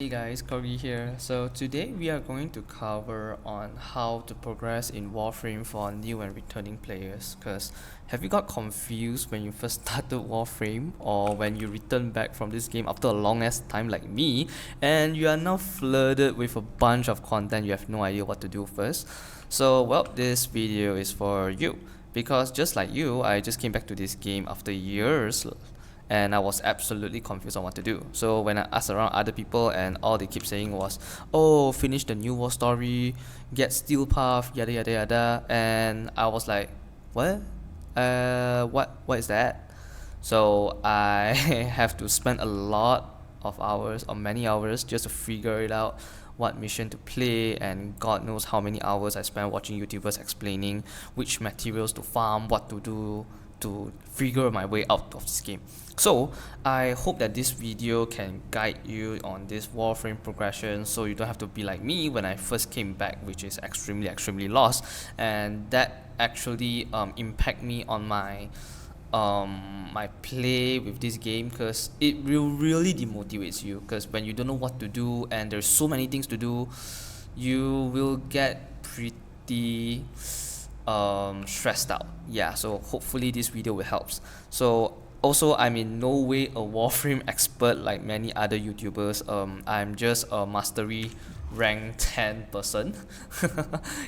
Hey guys, Corey here. So today we are going to cover on how to progress in Warframe for new and returning players. Cause have you got confused when you first started Warframe or when you return back from this game after a long ass time like me and you are now flooded with a bunch of content you have no idea what to do first? So well, this video is for you because just like you, I just came back to this game after years and I was absolutely confused on what to do. So when I asked around other people, and all they keep saying was, "Oh, finish the new war story, get steel path, yada yada yada," and I was like, "What? What is that?" So I have to spend a lot of hours or many hours just to figure it out what mission to play, and God knows how many hours I spent watching YouTubers explaining which materials to farm, what to do to figure my way out of this game. So I hope that this video can guide you on this Warframe progression so you don't have to be like me when I first came back, which is extremely lost, and that actually impact me on my play with this game, because it will really demotivates you, because when you don't know what to do and there's so many things to do, you will get pretty stressed out. Yeah, so hopefully this video will help. So also, I'm in no way a Warframe expert like many other YouTubers. I'm just a mastery rank 10 person.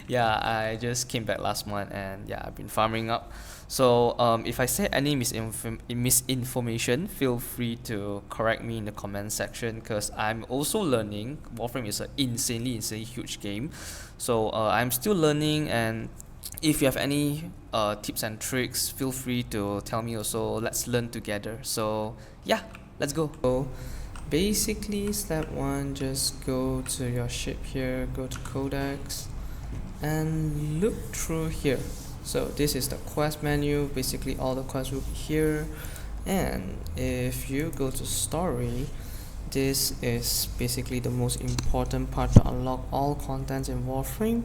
Yeah, I just came back last month and yeah, I've been farming up. So if I say any misinformation, feel free to correct me in the comment section, because I'm also learning. Warframe is an insanely huge game, so I'm still learning, and if you have any tips and tricks, feel free to tell me also. Let's learn together. So yeah, let's go. So basically, step one, just go to your ship here, go to codex and look through here. So this is the quest menu. Basically all the quests will be here, and if you go to story, this is basically the most important part to unlock all contents in Warframe.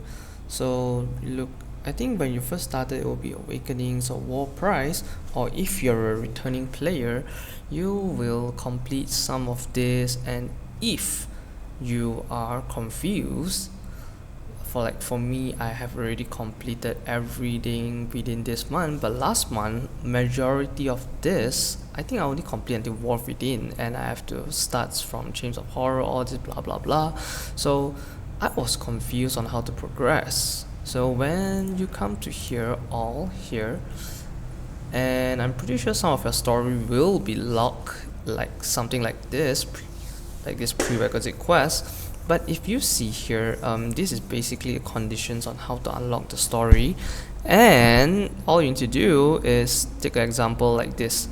So look, I think when you first started it will be Awakenings or War Prize, or if you're a returning player you will complete some of this. And if you are confused, for me, I have already completed everything within this month, but last month majority of this, I think I only complete until War Within, and I have to start from Chains of Horror, all this blah blah blah. So I was confused on how to progress. So when you come to here, all here, and I'm pretty sure some of your story will be locked like something like this, like this prerequisite quest. But if you see here, this is basically conditions on how to unlock the story, and all you need to do is take an example like this.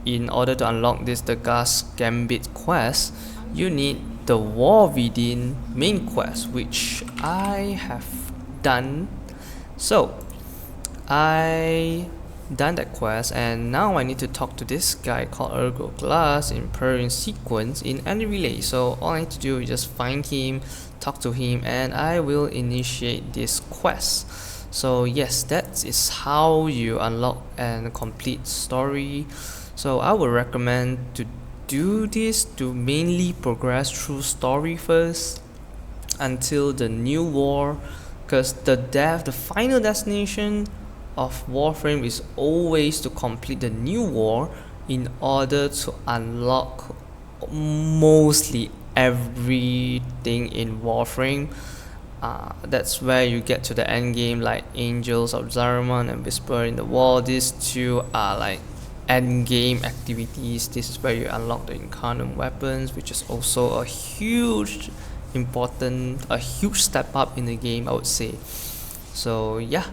In order to unlock this, the Gas Gambit quest, you need the War Within main quest, which I have done. So I done that quest, and now I need to talk to this guy called Ergo Glass in pairing sequence in any relay. So all I need to do is just find him, talk to him, and I will initiate this quest. So yes, that is how you unlock and complete story. So I would recommend to do this to mainly progress through story first until the new war, because the final destination of Warframe is always to complete the new war in order to unlock mostly everything in Warframe. That's where you get to the end game, like Angels of Zariman and Whisper in the Wall. These two are like end game activities. This is where you unlock the incarnate weapons, which is also a huge step up in the game, I would say. So yeah,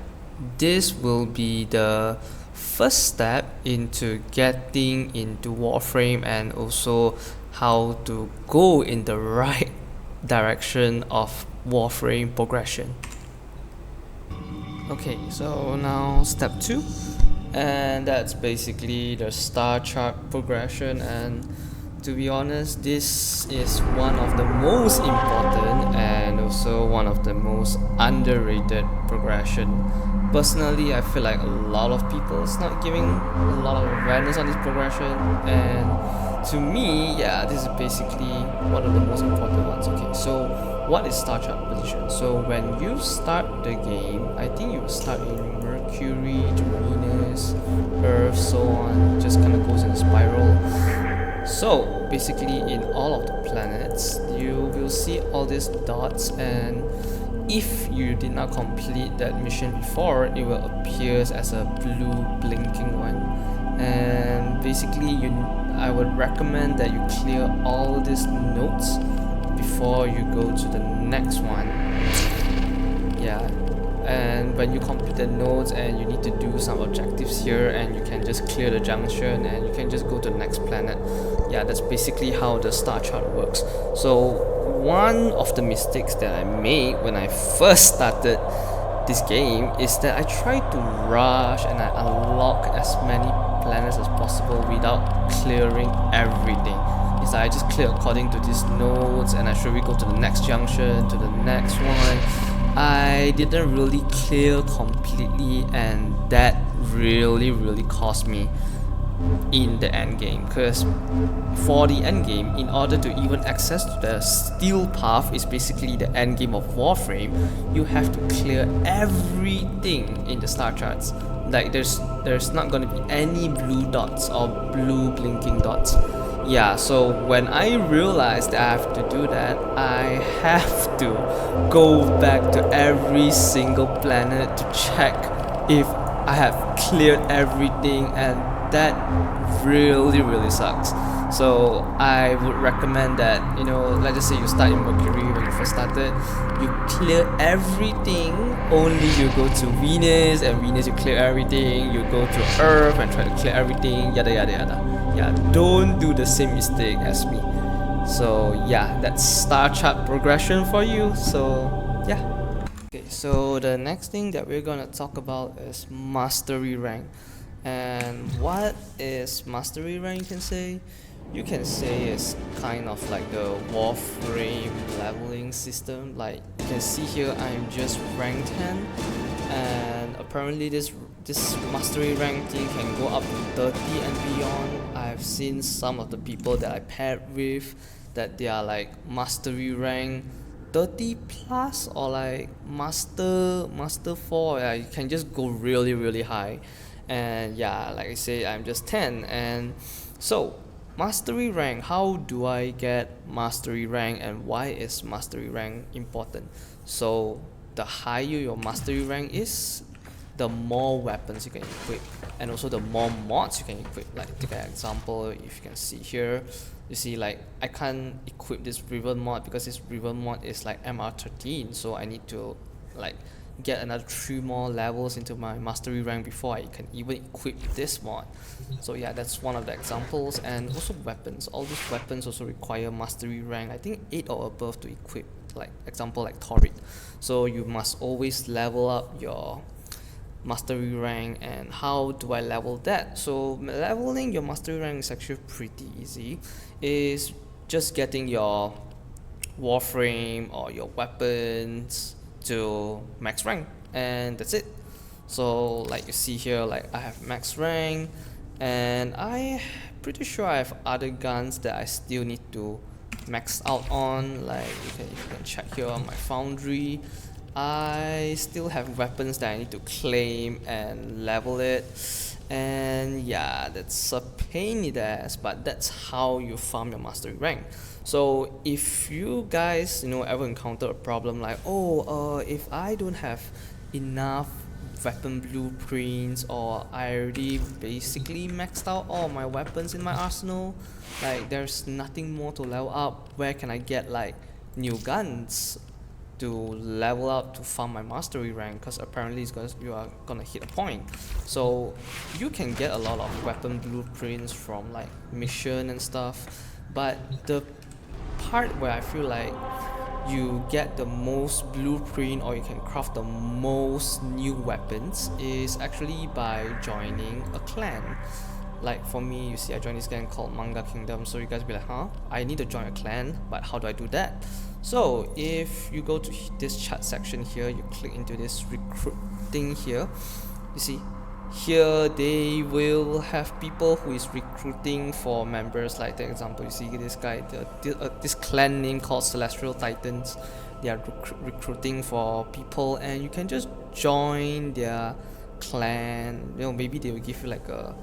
this will be the first step into getting into Warframe, and also how to go in the right direction of Warframe progression. Okay, so now step 2, and that's basically the star chart progression. And to be honest, this is one of the most important and also one of the most underrated progression. Personally, I feel like a lot of people is not giving a lot of awareness on this progression, and to me, yeah, this is basically one of the most important ones. Okay, so what is star chart position? So when you start the game, I think you will start in Mercury to Venus, Earth, so on. It just kind of goes in a spiral. So basically, in all of the planets, you will see all these dots, and if you did not complete that mission before, it will appear as a blue blinking one. And basically, I would recommend that you clear all these nodes before you go to the next one. Yeah, and when you complete the nodes and you need to do some objectives here, and you can just clear the junction and you can just go to the next planet. Yeah, that's basically how the star chart works. So one of the mistakes that I made when I first started this game is that I tried to rush and I unlock as many planets as possible without clearing everything. Is I just clear according to these nodes, and I should go to the next junction, to the next one. I didn't really clear completely, and that really cost me in the end game, because for the end game, in order to even access to the steel path, is basically the end game of Warframe, you have to clear everything in the star charts. Like there's not going to be any blue dots or blue blinking dots. Yeah, so when I realized that I have to do that, I have to go back to every single planet to check if I have cleared everything, and that really sucks. So I would recommend that, let's just say you start in Mercury when you first started, you clear everything, only you go to Venus, and Venus you clear everything, you go to Earth and try to clear everything, yada yada yada. Yeah, don't do the same mistake as me. So yeah, that's star chart progression for you. So yeah. Okay, so the next thing that we're gonna talk about is mastery rank. And what is mastery rank, you can say it's kind of like the Warframe leveling system. Like you can see here, I'm just rank 10, and apparently this mastery rank thing can go up to 30 and beyond. I've seen some of the people that I paired with that they are like mastery rank 30 plus, or like master 4. Yeah, you can just go really high. And yeah, like I say, I'm just 10. And so mastery rank, how do I get mastery rank, and why is mastery rank important? So the higher your mastery rank is, the more weapons you can equip, and also the more mods you can equip. Like take an example, if you can see here, you see like I can't equip this river mod because this river mod is like MR13, so I need to like get another 3 more levels into my mastery rank before I can even equip this mod. So yeah, that's one of the examples. And also weapons, all these weapons also require mastery rank, I think 8 or above to equip. Like example like Torrid, so you must always level up your mastery rank. And how do I level that? So leveling your mastery rank is actually pretty easy. Is just getting your Warframe or your weapons to max rank, and that's it. So like you see here, like I have max rank, and I pretty sure I have other guns that I still need to max out on. Like you can check here on my foundry, I still have weapons that I need to claim and level it. And yeah, that's a pain in the ass, but that's how you farm your mastery rank. So if you guys ever encounter a problem like, if I don't have enough weapon blueprints, or I already basically maxed out all my weapons in my arsenal, like there's nothing more to level up, where can I get like new guns to level up to farm my mastery rank? Because apparently you are gonna hit a point. So you can get a lot of weapon blueprints from like mission and stuff, but the part where I feel like you get the most blueprint, or you can craft the most new weapons, is actually by joining a clan. Like for me, you see I joined this clan called Manga Kingdom, so you guys be like, huh? I need to join a clan, but how do I do that? So if you go to this chat section here, you click into this recruit thing here, you see here they will have people who is recruiting for members. Like the example, you see this guy, this clan name called Celestial Titans. They are recruiting for people, and you can just join their clan. Maybe they will give you like a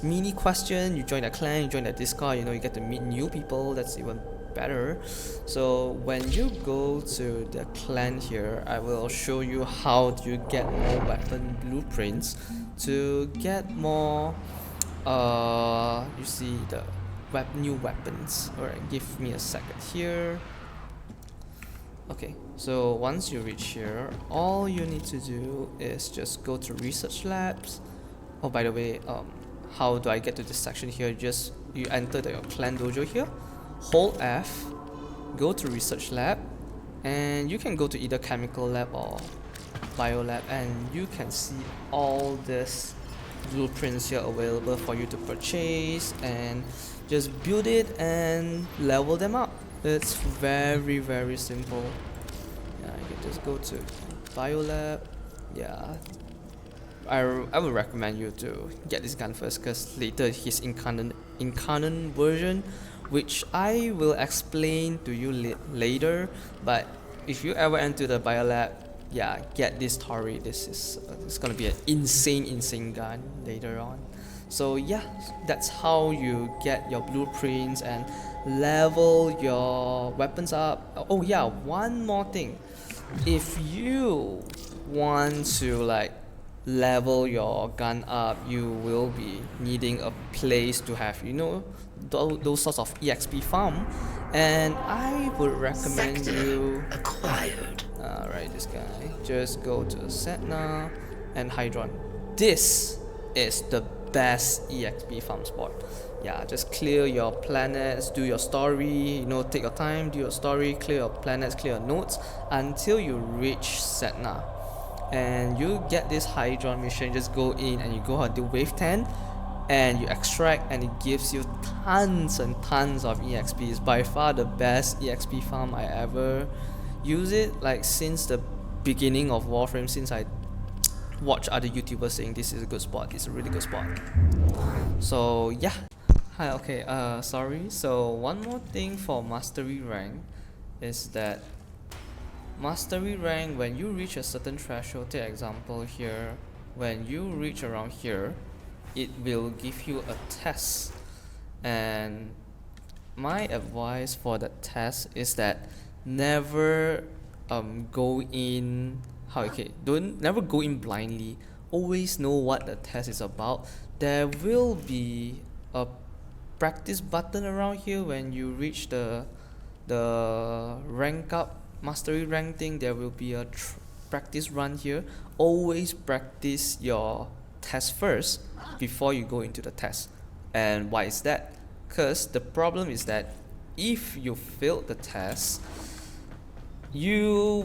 mini question. You join their clan, you join their Discord, you get to meet new people. That's even better. So when you go to the clan here, I will show you how do you get more weapon blueprints to get more you see the new weapons. Alright, give me a second here. Okay, so once you reach here, all you need to do is just go to research labs. Oh, by the way, how do I get to this section here? Just you enter your clan dojo here, hold F, go to research lab, and you can go to either chemical lab or bio lab, and you can see all this blueprints here available for you to purchase and just build it and level them up. It's very simple. Yeah, you can just go to bio lab. Yeah, I would recommend you to get this gun first, because later his incarnate version, which I will explain to you later. But if you ever enter the biolab, yeah, get this Tori. This is it's gonna be an insane gun later on. So yeah, that's how you get your blueprints and level your weapons up. Oh yeah, one more thing. If you want to like level your gun up, you will be needing a place to have those sorts of EXP farm, and I would recommend you acquired. Alright, this guy, just go to Setna and Hydron. This is the best EXP farm spot. Yeah, just clear your planets, do your story, take your time, do your story, clear your planets, clear your nodes until you reach Setna. And you get this Hydron mission. Just go in and you go and do wave 10 and you extract, and it gives you tons and tons of EXP. It's by far the best EXP farm I ever use it, like since the beginning of Warframe, since I watch other YouTubers saying this is a good spot. It's a really good spot. So yeah. Hi, okay, sorry. So one more thing for mastery rank is that mastery rank, when you reach a certain threshold, take example here, when you reach around here, it will give you a test. And my advice for the test is that never go in never go in blindly. Always know what the test is about. There will be a practice button around here. When you reach the rank up mastery rank thing, there will be a practice run here. Always practice your test first before you go into the test. And why is that? Because the problem is that if you failed the test, you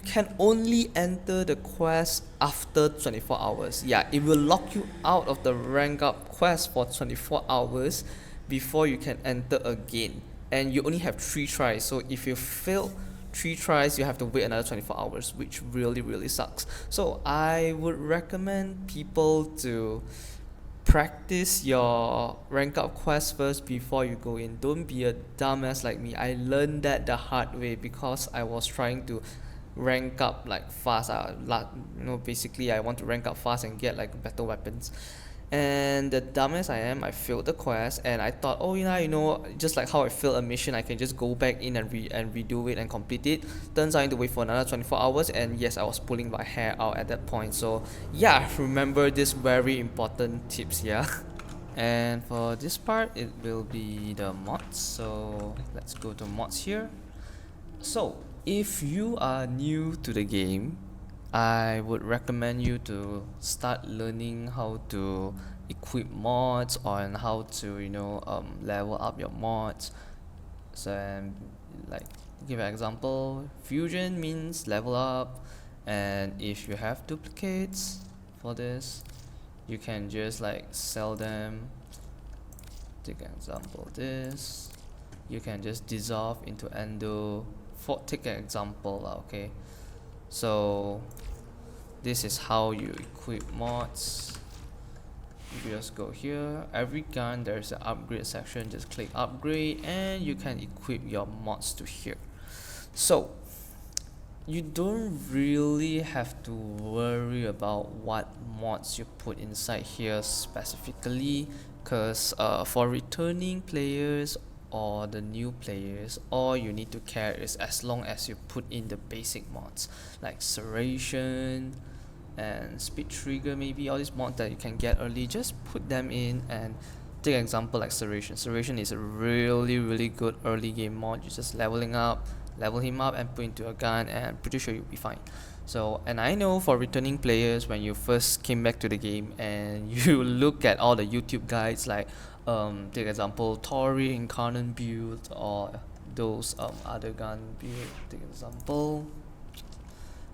can only enter the quest after 24 hours. Yeah, it will lock you out of the rank up quest for 24 hours before you can enter again, and you only have 3 tries. So if you fail 3 tries, you have to wait another 24 hours, which really sucks. So I would recommend people to practice your rank up quest first before you go in. Don't be a dumbass like me. I learned that the hard way because I was trying to rank up like fast. Basically I want to rank up fast and get like better weapons. And the dumbest I am, I failed the quest, and I thought, just like how I failed a mission, I can just go back in and redo it and complete it. Turns out I need to wait for another 24 hours, and yes, I was pulling my hair out at that point. So yeah, remember this very important tips here. And for this part, it will be the mods. So let's go to mods here. So if you are new to the game, I would recommend you to start learning how to equip mods, on how to level up your mods. So like, give an example, fusion means level up, and if you have duplicates for this, you can just like sell them. Take an example, this you can just dissolve into endo. Take an example, okay. So this is how you equip mods. You just go here, every gun there's an upgrade section, just click upgrade and you can equip your mods to here. So you don't really have to worry about what mods you put inside here specifically, because for returning players or the new players, all you need to care is as long as you put in the basic mods like serration and speed trigger, maybe all these mods that you can get early, just put them in. And take an example like serration is a really good early game mod. You just level him up and put into a gun and I'm pretty sure you'll be fine. So, and I know for returning players, when you first came back to the game and you look at all the YouTube guides like take example Tori incarnate build or those other gun build, take example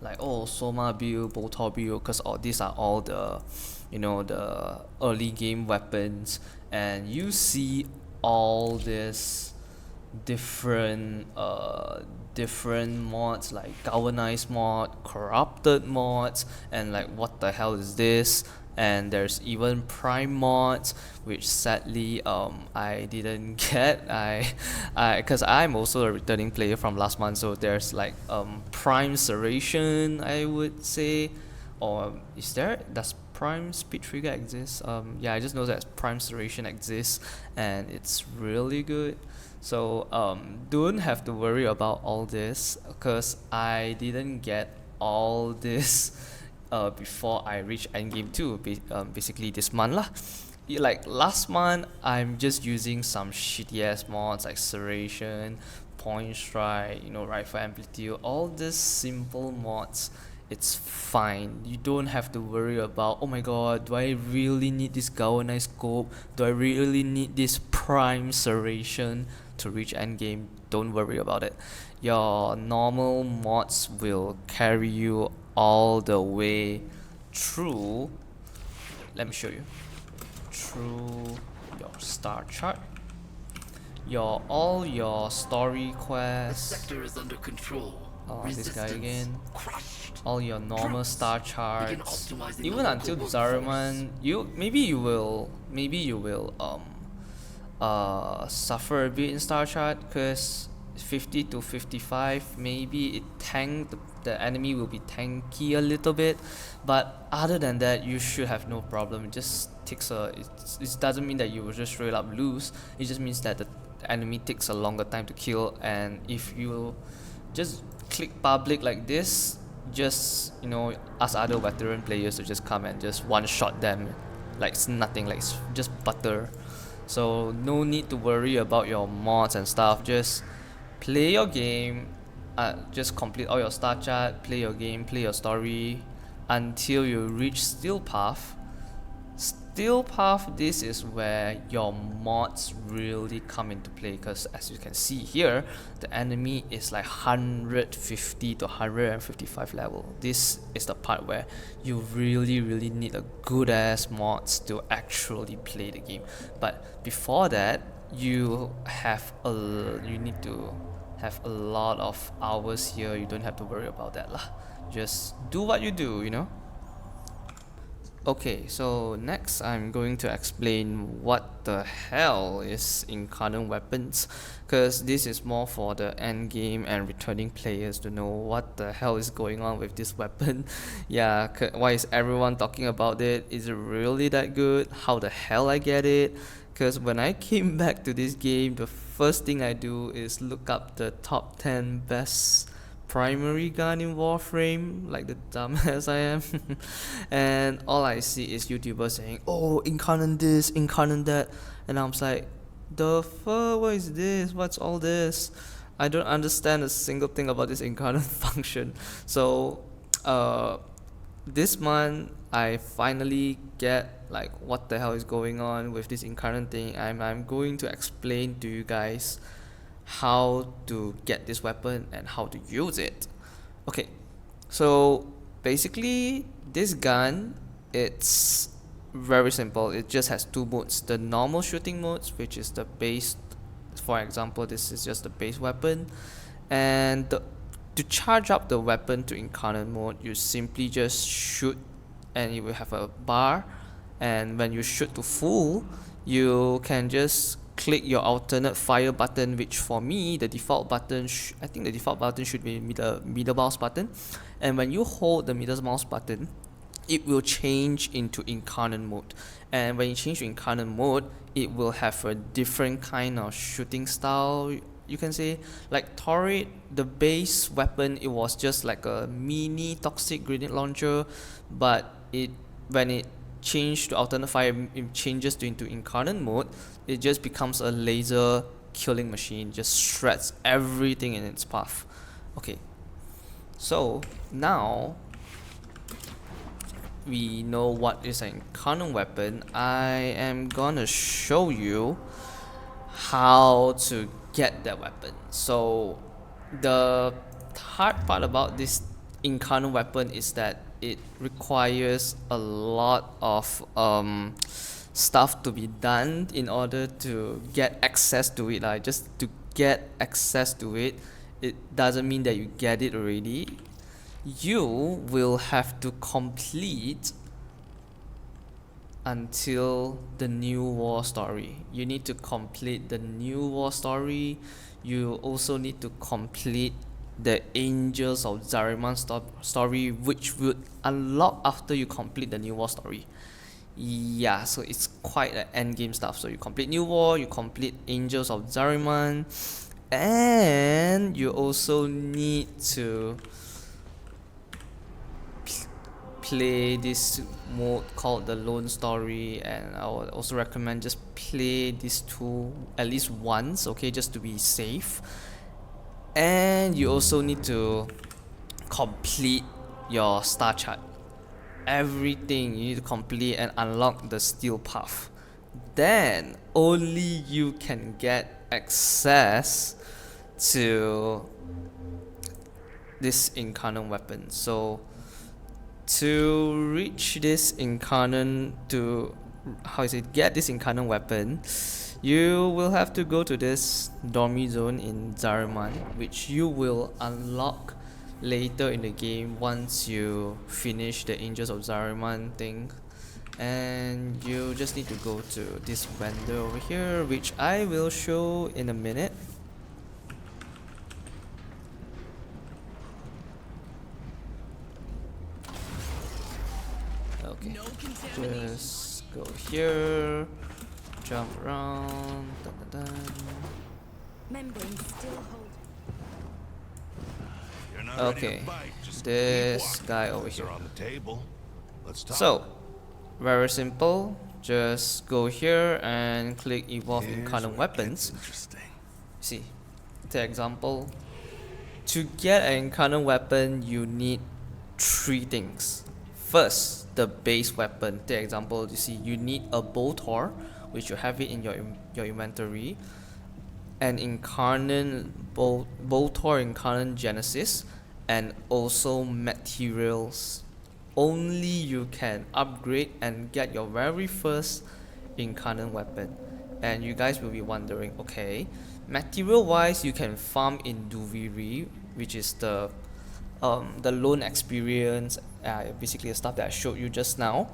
like Soma build, Boltor build, because all these are all the the early game weapons, and you see all this different mods like galvanized mod, corrupted mods, and like what the hell is this. And there's even prime mods, which sadly I didn't get. I because I'm also a returning player from last month, so there's like prime serration, I would say. Or does prime speed trigger exist? Yeah, I just know that prime serration exists and it's really good. So don't have to worry about all this, because I didn't get all this before I reach endgame 2, basically this month lah. Like last month I'm just using some shitty ass mods like serration, point strike, rifle amplitude, all these simple mods. It's fine. You don't have to worry about, oh my god, do I really need this galvanized scope? Do I really need this prime serration to reach endgame? Don't worry about it. Your normal mods will carry you all the way through. Let me show you. Through your star chart. All your story quests. The sector is under control. This guy again. All your normal star charts. Even until Zaruman, maybe you will suffer a bit in star chart, because 50 to 55 maybe the enemy will be tanky a little bit, but other than that you should have no problem. It just takes it doesn't mean that you will just straight up lose. It just means that the enemy takes a longer time to kill, and if you just click public like this, just ask other veteran players to just come and just one shot them like it's nothing, like it's just butter. So no need to worry about your mods and stuff. Just play your game, just complete all your star chart, play your game, play your story until you reach Steel Path. Steel Path, this is where your mods really come into play, because as you can see here, the enemy is like 150 to 155 level. This is the part where you really need a good ass mods to actually play the game. But before that, you need to have a lot of hours here. You don't have to worry about that lah. Just do what you do, Okay, so next I'm going to explain what the hell is incarnate weapons, because this is more for the end game and returning players to know what the hell is going on with this weapon. Yeah, why is everyone talking about it? Is it really that good? How the hell I get it? Because when I came back to this game, the first thing I do is look up the top 10 best primary gun in Warframe, like the dumbass I am. And all I see is YouTubers saying, oh, incarnate this, incarnate that, and I'm like, the fuck, what is this? What's all this? I don't understand a single thing about this incarnate function. So this month I finally get like what the hell is going on with this incarnate thing. I'm going to explain to you guys how to get this weapon and how to use it. Okay, so basically this gun, it's very simple. It just has two modes: the normal shooting modes, which is the base. For example, this is just the base weapon, and To charge up the weapon to incarnate mode, you simply just shoot and it will have a bar, and when you shoot to full, you can just click your alternate fire button, which for me the default button I think the default button should be the middle mouse button, and when you hold the middle mouse button, it will change into incarnate mode. And when you change to incarnate mode, it will have a different kind of shooting style, you can say. Like Torrid, the base weapon, it was just like a mini toxic grenade launcher, but when it changed to alternate fire, it changes into incarnate mode, it just becomes a laser killing machine, just shreds everything in its path. Okay, so now we know what is an incarnate weapon. I am gonna show you how to get that weapon. So the hard part about this incarnate weapon is that it requires a lot of stuff to be done in order to get access to it. Like just to get access to it, it doesn't mean that you get it already. You will have to complete until the new war story. You need to complete the new war story. You also need to complete the Angels of Zariman story, which would unlock after you complete the new war story. Yeah, so it's quite an end game stuff. So you complete new war, you complete Angels of Zariman, and you also need to play this mode called the Lone Story, and I would also recommend just play these two at least once, okay, just to be safe. And you also need to complete your star chart. Everything you need to complete and unlock the steel path. Then only you can get access to this incarnate weapon. So to reach this incarnate, get this incarnate weapon, you will have to go to this Dormy Zone in Zariman, which you will unlock later in the game once you finish the Angels of Zariman thing. And you just need to go to this vendor over here, which I will show in a minute. Okay, just go here, jump around, dun, dun, dun. Membrane still hold. Okay, this guy over here. On the table. Let's talk. So, very simple. Just go here and click Evolve Incarnate Weapons. Interesting. See, for example, to get an incarnate weapon, you need three things. First, the base weapon. For example, you see, you need a Boltor, which you have it in your inventory, an incarnate Boltor incarnate Genesis, and also materials. Only you can upgrade and get your very first incarnate weapon. And you guys will be wondering, okay, material wise, you can farm in Duviri, which is the lone experience, basically the stuff that I showed you just now.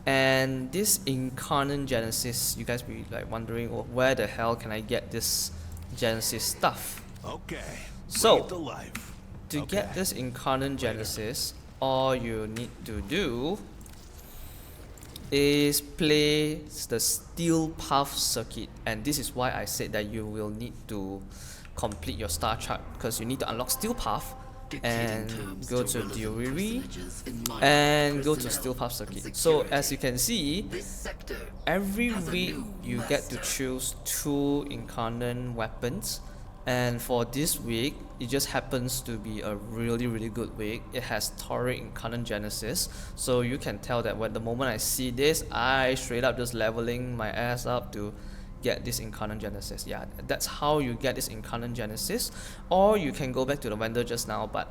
And this incarnate Genesis, you guys will be like wondering, well, where the hell can I get this Genesis stuff? Okay. So, bring it to life. To get this incarnate Genesis, all you need to do is play the Steel Path circuit, and this is why I said that you will need to complete your star chart, because you need to unlock Steel Path and go to Dioriri and go to Steel Path circuit. So as you can see, every week you get to choose 2 incarnate weapons, and for this week it just happens to be a really good week. It has Torrid Incarnate Genesis, so you can tell that when the moment I see this, I straight up just leveling my ass up to get this Incarnate Genesis. Yeah, that's how you get this Incarnate Genesis. Or you can go back to the vendor just now, but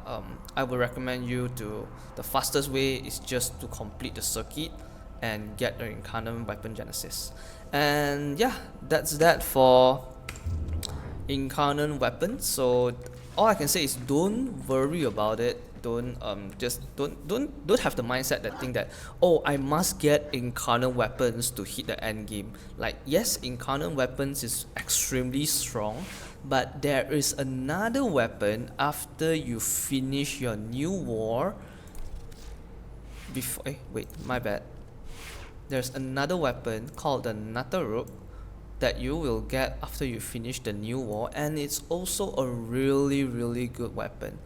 I would recommend you to, the fastest way is just to complete the circuit and get the Incarnate Weapon Genesis. And yeah, that's that for incarnate weapons. So all I can say is don't worry about it. Don't have the mindset that think that, oh, I must get incarnate weapons to hit the end game. Like, yes, incarnate weapons is extremely strong, but there is another weapon after you finish your new war. Before wait, my bad. There's another weapon called the Nataruk that you will get after you finish the new war, and it's also a really good weapon.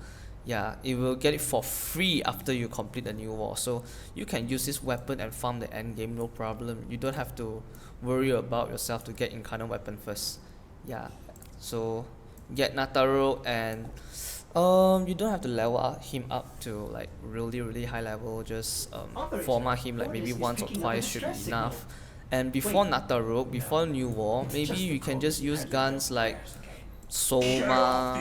Yeah, it will get it for free after you complete the new war, so you can use this weapon and farm the end game, no problem. You don't have to worry about yourself to get incarnate weapon first. Yeah, so get Nataro, and you don't have to level him up to like really high level. Just format him like maybe once or twice should be enough. And before Nataruk, before New War, maybe you can just use guns like Soma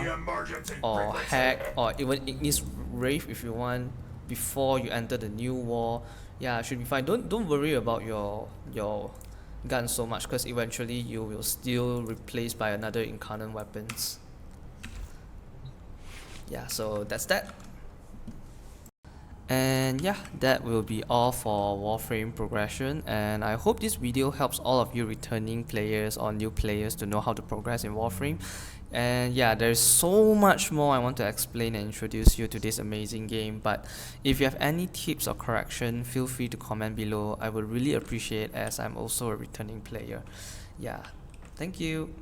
or Hack or even Ignis Wraith if you want before you enter the New War. Yeah, should be fine. Don't worry about your gun so much, because eventually you will still replace by another incarnate weapons. Yeah, so that's that. And yeah, that will be all for Warframe progression, and I hope this video helps all of you returning players or new players to know how to progress in Warframe. And yeah, there's so much more I want to explain and introduce you to this amazing game, but if you have any tips or correction, feel free to comment below. I would really appreciate, as I'm also a returning player. Yeah, thank you.